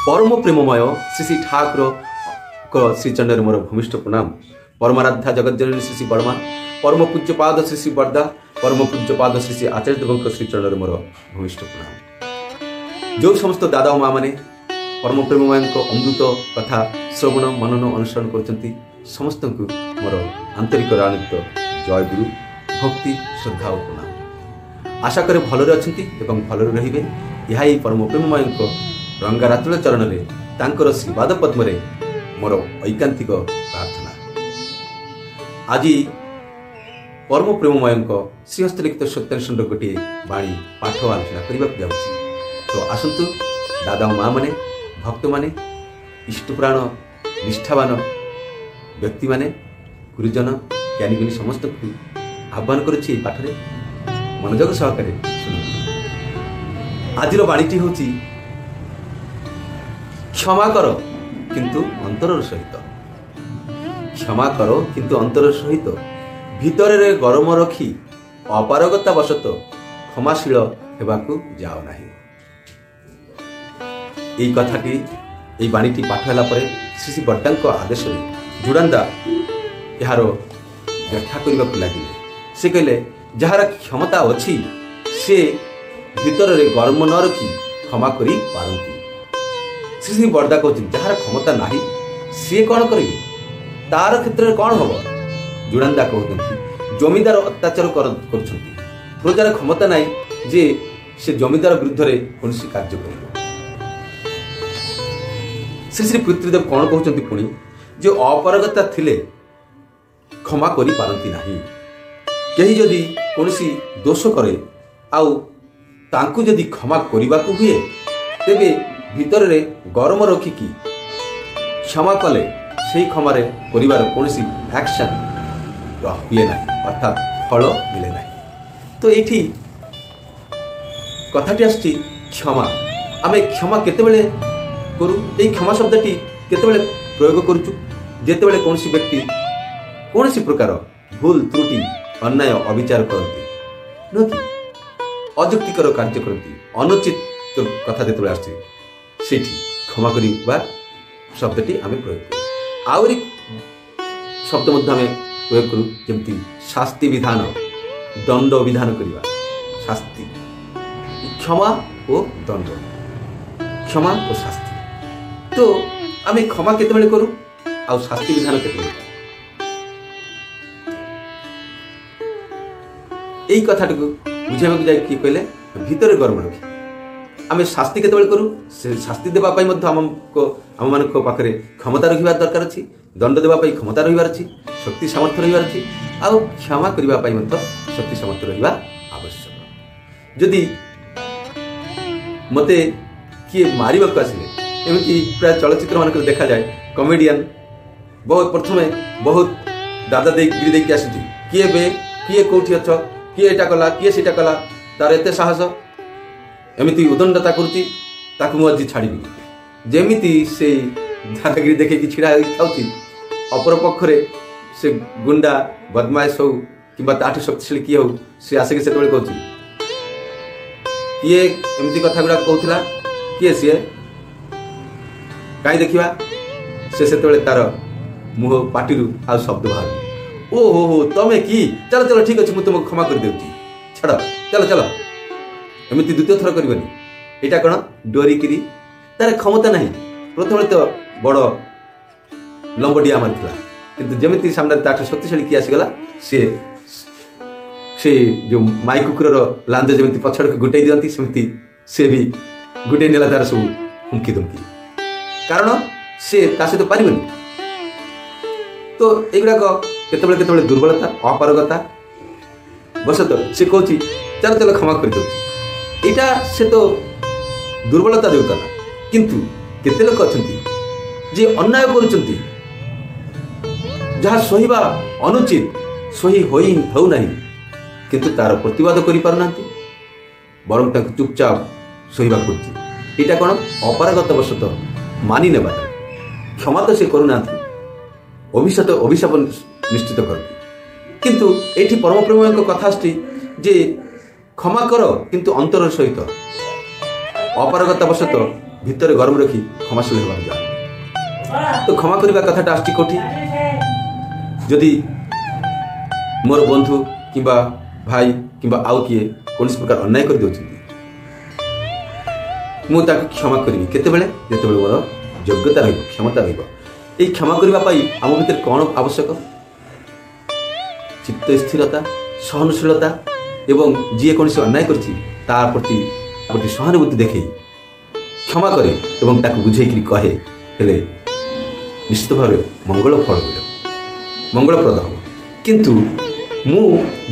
परम प्रेममय श्री श्री ठाकुर श्रीचंडर मोर भूमिष्ठ प्रणाम। परमाराध्या जगज्जननी श्री श्री बर्मा, परम पूज्यपाद श्री श्री बर्दा, परम पूज्यपाद श्री श्री आचार्य देव श्रीचंडर मोर भूमिष्ठ प्रणाम। जो समस्त दादा और माँ मैंने परम प्रेममय अमृत कथा श्रवण मनन अनुसरण कर समस्त को मोर आंतरिक राणित जय गुरु भक्ति श्रद्धा और प्रणाम। आशा करे भलरे अछंती एवं भलरे रहिबे। यह ही परम प्रेममय रंगारातुल चरण में तांकर श्रीपाद पद्म मोर ऐकांतिक प्रार्थना। आज परम प्रेममय श्रीहस्तलिखित सत्यानुष्ठान गोटे बाणी पाठ आलोचना करने जाऊँगी। तो आसतु दादा माँ मैंने भक्त मैंने इष्टप्राण निष्ठावान व्यक्ति माने गुरुजन ज्ञानी गुणी समस्त को आह्वान करुच्ची पाठरे मनोयोग सहकारे शुणु। आज बाणीटी हूँ क्षमा कर किंतु अंतर सहित। क्षमा कर किंतु अंतर सहित भितर रे गरम रखी अपारगता बशत क्षमाशील हेबाकू जाओ नाही। यही कथाटी यही बाणीटी पाठ होला परे श्री श्री बड्डा आदेश जुड़ान्दा यार व्याख्या करने को लगे। से कहले जार क्षमता अच्छी से भितर रे गरम न रखी क्षमा करी पारंती। श्री श्री बर्दा कहते जार क्षमता नाही सी कौन करेंगे, तार क्षेत्र में कौन हम। जुड़ान्दा कहते जमीदार अत्याचार कर प्रजार क्षमता नाई जे से जमीदार विरुद्ध में कौन कार्य कर। श्री श्री पितृदेव कौन कहते पुणी जो अपारगता थिले क्षमा करी पारंती नाही। कहीं जदि कौनसी दोष करे आउ तांकु जदि क्षमा करने को हुए तेबे भितर रे गरम रखिकी क्षमा कले से क्षमार परिवार कौन एक्शन हुए ना, अर्थात फल मिले ना। तो ये कथाटी आसची क्षमा। आम क्षमा केतेबेले करू, ये क्षमा शब्दटी केतेबेले प्रयोग करूचु जेतेबेले कौन व्यक्ति कौन प्रकार भूल त्रुटि अन्याय अविचार करती न कि अजुक्तिकर कार्य करती अनुचित कथा जेतेबेले आसची सेठी क्षमा करवा शब्दटी आम प्रयोग करूँ। आउरी शब्द मध्य आम प्रयोग करूँ जमती शास्ति विधान दंड विधान करवा। शास्ति क्षमा और दंड, क्षमा और शास्ति। तो आम क्षमा केतेबेले करूँ आ शास्ति विधान केतेबेले। यही कथाटी को बुझाइबा जाए कि कहले भितर गरम रखी आम शास्ति केतेबेले करूँ से शास्ति देवाई आम मान पाखे क्षमता रखा दरकार अच्छी, दंड देवाई क्षमता रही शक्ति सामर्थ्य रही आउ क्षमा करने शक्ति सामर्थ्य रहा आवश्यक। जदि मते किए मारिबा को आसिले एमती प्राय चलचित्र मान देखा जाए कमेडियन बहुत प्रथमे बहुत दादा गिरी देकी आसी किए बे किए कौटी अछ किए एटा कला किए सेटा कला तार एते साहस एमती उदंडता करुच्ची ताकू मुझे छाड़ी जेमिति से दादागिरी देखे कि छिड़ा अपर पक्षरे से गुंडा बदमाश हो कि ताठू शक्तिशाली किए हो सी आसिक से कहूँ किए एमती कथा गुड़ा कहूला किए सी कहीं देखा से तार मुह पाटी आ शब्द बाहर ओ हो तमें कि चलो चलो ठीक अच्छे मुझे तुमको क्षमा कर देउची छाड़ चलो चलो एमती द्वितीय थर करनी। यहाँ कौन डरिकी तार क्षमता नहीं प्रथम तो बड़ लंबडिया मारी किंतु जमी सामने ताठ शक्तिशाली किए आसीगला से जो माई कुकुर लांद जमी पछड़ को गुटाई दिखती सेमती से भी गुटाई नेला तार सब हुंकी दुमकी कारण से सहित पारिबनी। तो युवाक केतबेले केतबेले दुर्बलता अपारगता बसत से कहूँ चल चल क्षमा कर दे यहाँ से तो दुर्बलता जो कला किंतु केते लोक अच्छा जे अन्याय करुँच जहाँ सहिबा अनुचित सही हो ना किंतु तार प्रतिवाद कर पारना बरं चुपचाप सहिबा पड़ती। यहाँ कौन अपारगत बसत मानि नेबा क्षमा तो से करूना अभिशाप निश्चित करती किंतु ये परम प्रेम कथा जे क्षमा कर किंतु अंतर सहित अपारगता बसत ଭିତରେ ଗରମ ରଖି କ୍ଷମାଶୀଳ ହେବାକୁ ଯାଅ। ତ କ୍ଷମା କରିବା କଥାଟା ଆସୁଛି କୋଉଠି? ଯଦି ମୋର ବନ୍ଧୁ କିମ୍ବା ଭାଇ କିମ୍ବା ଆଉ କିଏ କୌଣସି ପ୍ରକାର ଅନ୍ୟାୟ କରିଦେଉଛନ୍ତି, ମୁଁ ତାକୁ କ୍ଷମା କରିବି କେତେବେଳେ? ଯେତେବେଳେ ମୋର ଯୋଗ୍ୟତା ରହିବ, କ୍ଷମତା ରହିବ। এই କ୍ଷମା କରିବା ପାଇଁ ଆମ ଭିତରେ କ'ଣ ଆବଶ୍ୟକ? ଚିତ୍ତ ସ୍ଥିରତା, ସହନଶୀଳତା ଏବଂ ଯିଏ କୌଣସି ଅନ୍ୟାୟ କରିଛି ତା ପ୍ରତି ସହାନୁଭୂତି ଦେଖାଇ କ୍ଷମା କରେ ଏବଂ ତାକୁ ବୁଝେଇକରି କହେ, ହେଲେ ନିଶ୍ଚିତ ଭାବରେ ମଙ୍ଗଳ ଫଳ ମିଳିବ, ମଙ୍ଗଳପ୍ରଦ ହେବ। କିନ୍ତୁ ମୁଁ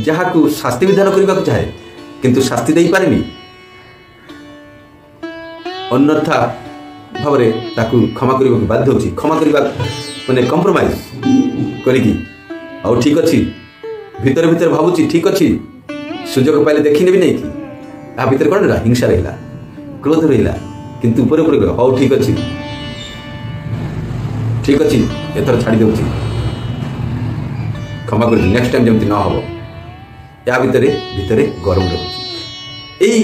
ଯାହାକୁ ଶାସ୍ତି ବିଧାନ କରିବାକୁ ଚାହେଁ କିନ୍ତୁ ଶାସ୍ତି ଦେଇପାରେନି, ଅନ୍ୟଥା ଭାବରେ ତାକୁ କ୍ଷମା କରିବାକୁ ବାଧ୍ୟ ହେଉଛି। କ୍ଷମା କରିବା ମାନେ କମ୍ପ୍ରମାଇଜ୍ କରିକି, ଆଉ ଠିକ୍ ଅଛି, ଭିତରେ ଭିତରେ ଭାବୁଛି ଠିକ୍ ଅଛି, ସୁଯୋଗ ପାଇଲେ ଦେଖିନେବି ନାହିଁ କି, ତା ଭିତରେ କ'ଣ ରହିଲା? ହିଂସା ରହିଲା, କ୍ରୋଧ ରହିଲା। କିନ୍ତୁ ଉପରେ ଉପରେ ହଉ ଠିକ୍ ଅଛି, ଠିକ୍ ଅଛି, ଏଥର ଛାଡ଼ି ଦେଉଛି, କ୍ଷମା କରିଛି, ନେକ୍ସଟ ଟାଇମ୍ ଯେମିତି ନ ହେବ। ଏହା ଭିତରେ ଭିତରେ ଗରମ ରହୁଛି। ଏଇ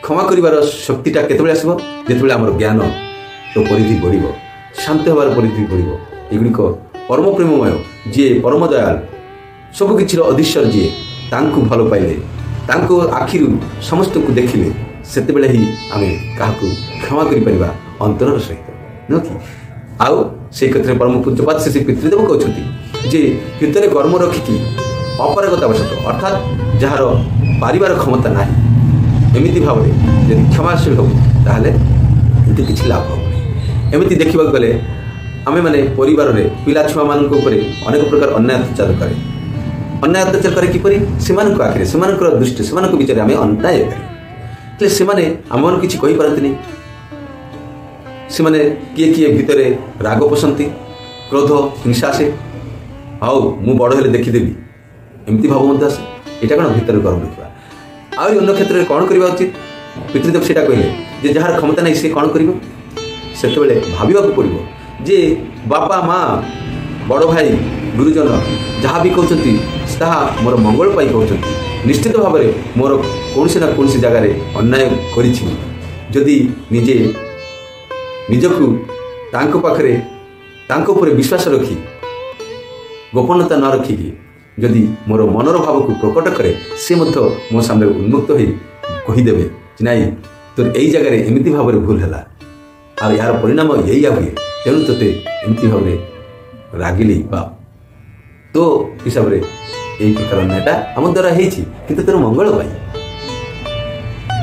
କ୍ଷମା କରିବାର ଶକ୍ତିଟା କେତେବେଳେ ଆସିବ? ଯେତେବେଳେ ଆମର ଜ୍ଞାନ ପରିଧି ବଢ଼ିବ, ଶାନ୍ତ ହେବାର ପରିଧି ବଢ଼ିବ। ଏଗୁଡ଼ିକ ପରମ ପ୍ରେମମୟ, ଯିଏ ପରମ ଦୟାଳ, ସବୁକିଛିର ଅଧୀଶ୍ୱର, ଯିଏ ତାଙ୍କୁ ଭଲ ପାଇଲେ, ତାଙ୍କ ଆଖିରୁ ସମସ୍ତଙ୍କୁ ଦେଖିଲେ, ସେତେବେଳେ ହିଁ ଆମେ କାହାକୁ କ୍ଷମା କରିପାରିବା ଅନ୍ତରର ସହିତ, ନୁହଁ କି? ଆଉ ସେଇ କ୍ଷେତ୍ରରେ ପରମ ପୂଜ୍ୟପାଦ ଶ୍ରୀ ପିତୃଦେବ କହୁଛନ୍ତି ଯେ ଭିତରେ କର୍ମ ରଖିକି ଅପାରଗତାବଶତଃ, ଅର୍ଥାତ୍ ଯାହାର ପାରିବାର କ୍ଷମତା ନାହିଁ, ଏମିତି ଭାବରେ ଯଦି କ୍ଷମାଶୀଳ ହେବୁ ତାହେଲେ ଏମିତି କିଛି ଲାଭ ହେବ। ଏମିତି ଦେଖିବାକୁ ଗଲେ ଆମେମାନେ ପରିବାରରେ ପିଲା ଛୁଆମାନଙ୍କ ଉପରେ ଅନେକ ପ୍ରକାର ଅନ୍ୟାୟ ଅତ୍ୟାଚାର କରେ କିପରି? ସେମାନଙ୍କ ଆଖିରେ, ସେମାନଙ୍କର ଦୃଷ୍ଟି, ସେମାନଙ୍କ ବିଚାରରେ ଆମେ ଅନ୍ୟାୟ କରେ। ହେଲେ ସେମାନେ ଆମମାନଙ୍କୁ କିଛି କହିପାରନ୍ତିନି। ସେମାନେ କିଏ କିଏ ଭିତରେ ରାଗ ପୋଷନ୍ତି, କ୍ରୋଧ, ହିଂସା ଆସେ, ଆଉ ମୁଁ ବଡ଼ ହେଲେ ଦେଖିଦେବି, ଏମିତି ଭାବ ମଧ୍ୟ ଆସେ। ଏଇଟା କ'ଣ? ଭିତରେ ଗରମ ରଖିବା। ଆହୁରି ଅନ୍ୟ କ୍ଷେତ୍ରରେ କ'ଣ କରିବା ଉଚିତ? ପିତୃଦେବ ସେଇଟା କହିଲେ ଯେ ଯାହାର କ୍ଷମତା ନାହିଁ ସେ କ'ଣ କରିବ? ସେତେବେଳେ ଭାବିବାକୁ ପଡ଼ିବ ଯେ ବାପା ମା, ବଡ଼ ଭାଇ, ଗୁରୁଜନ ଯାହା ବି କହୁଛନ୍ତି ତାହା ମୋର ମଙ୍ଗଳ ପାଇଁ କହୁଛନ୍ତି। ନିଶ୍ଚିତ ଭାବରେ ମୋର କୌଣସି ନା କୌଣସି ଜାଗାରେ ଅନ୍ୟାୟ କରିଛି। ଯଦି ନିଜକୁ ତାଙ୍କ ପାଖରେ, ତାଙ୍କ ଉପରେ ବିଶ୍ୱାସ ରଖି, ଗୋପନତା ନ ରଖିକି ଯଦି ମୋର ମନର ଭାବକୁ ପ୍ରକଟ କରେ, ସେ ମଧ୍ୟ ମୋ ସାମ୍ନାରେ ଉନ୍ମୁକ୍ତ ହୋଇ କହିଦେବେ ଯେ ନାଇଁ, ତୋର ଏଇ ଜାଗାରେ ଏମିତି ଭାବରେ ଭୁଲ ହେଲା, ଆଉ ଏହାର ପରିଣାମ ଏଇଆ ହୁଏ, ତେଣୁ ତୋତେ ଏମିତି ଭାବରେ ରାଗିଲି, ବା ତୋ ହିସାବରେ ଏଇ ପ୍ରକାର ଅନ୍ୟାୟଟା ଆମ ଦ୍ୱାରା ହେଇଛି, କିନ୍ତୁ ତୋର ମଙ୍ଗଳ ପାଇଁ।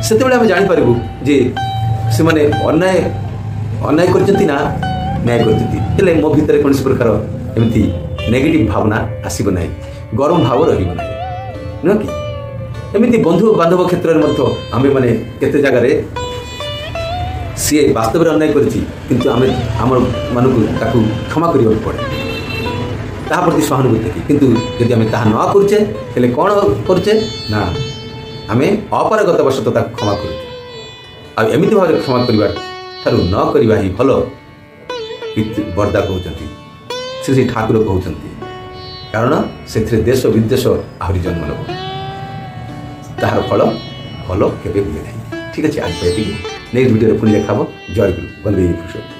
ସେତେବେଳେ ଆମେ ଜାଣିପାରିବୁ ଯେ ସେମାନେ ଅନ୍ୟାୟ କରିଛନ୍ତି ନା ନ୍ୟାୟ କରିଛନ୍ତି। ହେଲେ ମୋ ଭିତରେ କୌଣସି ପ୍ରକାର ଏମିତି ନେଗେଟିଭ୍ ଭାବନା ଆସିବ ନାହିଁ, ଗରମ ଭାବ ରହିବ ନାହିଁ, ନୁହଁ କି? ଏମିତି ବନ୍ଧୁ ବାନ୍ଧବ କ୍ଷେତ୍ରରେ ମଧ୍ୟ ଆମେମାନେ କେତେ ଜାଗାରେ ସିଏ ବାସ୍ତବରେ ଅନ୍ୟାୟ କରିଛି, କିନ୍ତୁ ଆମେ ଆମମାନଙ୍କୁ ତାକୁ କ୍ଷମା କରିବାକୁ ପଡ଼େ, ତାହା ପ୍ରତି ସହାନୁଭୂତି ଦେଖି। କିନ୍ତୁ ଯଦି ଆମେ ତାହା ନ କରୁଛେ, ହେଲେ କ'ଣ କରୁଛେ ନା ଆମେ ଅପାରଗତାବଶତଃ ତାକୁ କ୍ଷମା କରୁଛେ। ଆଉ ଏମିତି ଭାବରେ କ୍ଷମା କରିବା ଠାରୁ ନ କରିବା ହିଁ ଭଲ, ବର୍ଦା କହୁଛନ୍ତି, ଶ୍ରୀ ଠାକୁର କହୁଛନ୍ତି। କାରଣ ସେଥିରେ ଦେଶ ବିଦେଶ ଆହୁରି ଜନ୍ମ ନେବ, ତାହାର ଫଳ ଭଲ କେବେ ହୁଏ ନାହିଁ। ଠିକ୍ ଅଛି, ଆଜି ପାଇଁ ଏତିକି। ନେକ୍ସଟ ଭିଡ଼ିଓରେ ପୁଣି ଦେଖାବ। ଜୟ ଗୁରୁ, ବନ୍ଦେ ପୁରୁଷୋତ୍ତମ।